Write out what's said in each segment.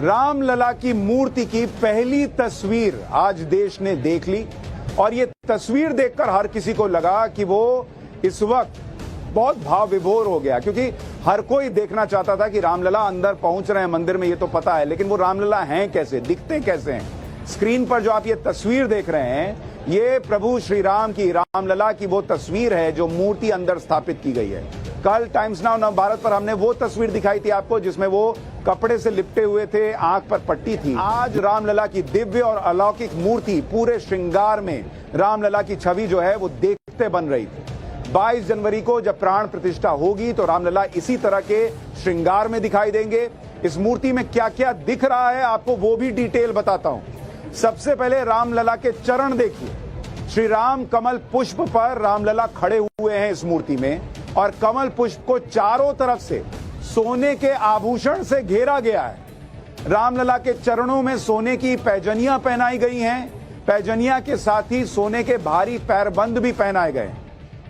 रामलला की मूर्ति की पहली तस्वीर आज देश ने देख ली और ये तस्वीर देखकर हर किसी को लगा कि वो इस वक्त बहुत भाव विभोर हो गया, क्योंकि हर कोई देखना चाहता था कि रामलला अंदर पहुंच रहे हैं मंदिर में, ये तो पता है, लेकिन वो रामलला हैं कैसे, दिखते कैसे हैं। स्क्रीन पर जो आप ये तस्वीर देख रहे हैं, ये प्रभु श्री राम की, रामलला की वो तस्वीर है जो मूर्ति अंदर स्थापित की गई है। कल टाइम्स नाउ नवभारत पर हमने वो तस्वीर दिखाई थी आपको जिसमें वो कपड़े से लिपटे हुए थे, आंख पर पट्टी थी। आज रामलला की दिव्य और अलौकिक मूर्ति पूरे श्रृंगार में रामलला की छवि जो है वो देखते बन रही थी। 22 जनवरी को जब प्राण प्रतिष्ठा होगी तो रामलला इसी तरह के श्रृंगार में दिखाई देंगे। इस मूर्ति में क्या क्या दिख रहा है आपको वो भी डिटेल बताता हूं। सबसे पहले रामलला के चरण देखिए। श्री राम कमल पुष्प पर रामलला खड़े हुए हैं इस मूर्ति में, और कमल पुष्प को चारों तरफ से सोने के आभूषण से घेरा गया है। रामलला के चरणों में सोने की पैजनियां पहनाई गई हैं। पैजनिया के साथ ही सोने के भारी पैरबंद भी पहनाए गए हैं।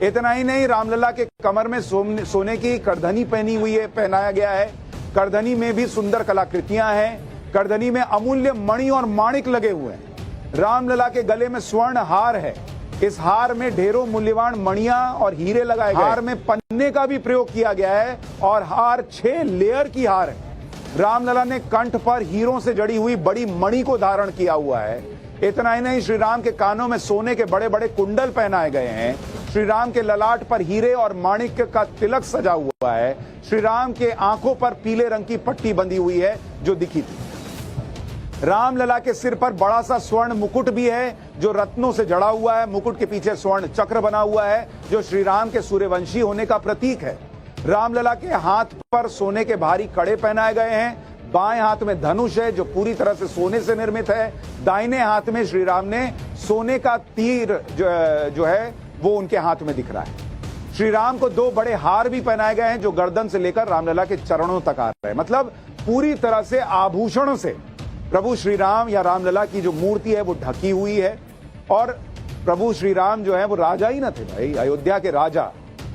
इतना ही नहीं, रामलला के कमर में सोने की करधनी पहनी हुई है, पहनाया गया है। करधनी में भी सुंदर कलाकृतियां हैं। करधनी में अमूल्य मणि और माणिक लगे हुए हैं। रामलला के गले में स्वर्ण हार है। इस हार में ढेरों मूल्यवान मणियां और हीरे लगाए गए। हार में पन्ने का भी प्रयोग किया गया है और हार 6 लेयर की हार है। रामलला ने कंठ पर हीरों से जड़ी हुई बड़ी मणि को धारण किया हुआ है। इतना ही नहीं, श्री राम के कानों में सोने के बड़े बड़े कुंडल पहनाए गए हैं। श्री राम के ललाट पर हीरे और माणिक का तिलक सजा हुआ है। श्री राम के आंखों पर पीले रंग की पट्टी बंधी हुई है जो दिखी थी। रामलला के सिर पर बड़ा सा स्वर्ण मुकुट भी है जो रत्नों से जड़ा हुआ है। मुकुट के पीछे स्वर्ण चक्र बना हुआ है जो श्री राम के सूर्यवंशी होने का प्रतीक है। रामलला के हाथ पर सोने के भारी कड़े पहनाए गए हैं। बाएं हाथ में धनुष है जो पूरी तरह से सोने से निर्मित है। दाहिने हाथ में श्री राम ने सोने का तीर जो है वो उनके हाथ में दिख रहा है। श्री राम को 2 बड़े हार भी पहनाए गए हैं जो गर्दन से लेकर रामलला के चरणों तक आ रहे हैं। मतलब पूरी तरह से आभूषणों से प्रभु श्री राम या रामलला की जो मूर्ति है वो ढकी हुई है। और प्रभु श्री राम जो है वो राजा ही न थे भाई, अयोध्या के राजा।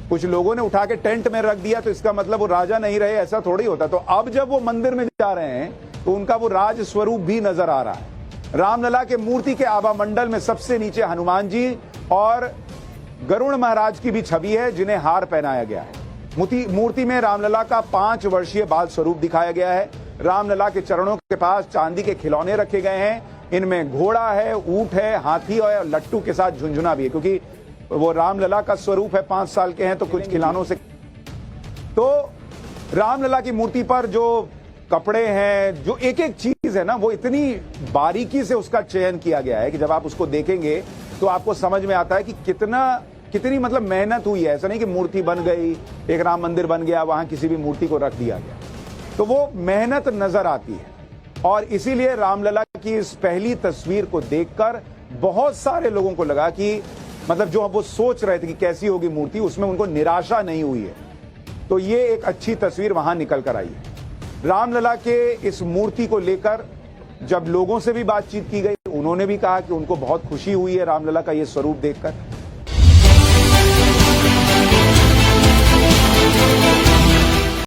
कुछ लोगों ने उठा के टेंट में रख दिया तो इसका मतलब वो राजा नहीं रहे, ऐसा थोड़ी होता। तो अब जब वो मंदिर में जा रहे हैं तो उनका वो राज स्वरूप भी नजर आ रहा है। रामलला के मूर्ति के आभा मंडल में सबसे नीचे हनुमान जी और गरुड़ महाराज की भी छवि है जिन्हें हार पहनाया गया है। मूर्ति में रामलला का 5 वर्षीय बाल स्वरूप दिखाया गया है। रामलला के चरणों के पास चांदी के खिलौने रखे गए हैं। इनमें घोड़ा है, ऊंट है, हाथी और लट्टू के साथ झुंझुना भी है, क्योंकि वो रामलला का स्वरूप है। 5 साल के हैं तो कुछ खिलौनों से। तो रामलला की मूर्ति पर जो कपड़े हैं, जो एक एक चीज है ना, वो इतनी बारीकी से उसका चयन किया गया है कि जब आप उसको देखेंगे तो आपको समझ में आता है कि कितनी मतलब मेहनत हुई है। ऐसा नहीं कि मूर्ति बन गई, एक राम मंदिर बन गया, वहां किसी भी मूर्ति को रख दिया गया। तो वो मेहनत नजर आती है। और इसीलिए रामलला की इस पहली तस्वीर को देखकर बहुत सारे लोगों को लगा कि मतलब जो वो सोच रहे थे कि कैसी होगी मूर्ति, उसमें उनको निराशा नहीं हुई है। तो ये एक अच्छी तस्वीर वहां निकल कर आई है। रामलला के इस मूर्ति को लेकर जब लोगों से भी बातचीत की गई, उन्होंने भी कहा कि उनको बहुत खुशी हुई है रामलला का ये स्वरूप देखकर।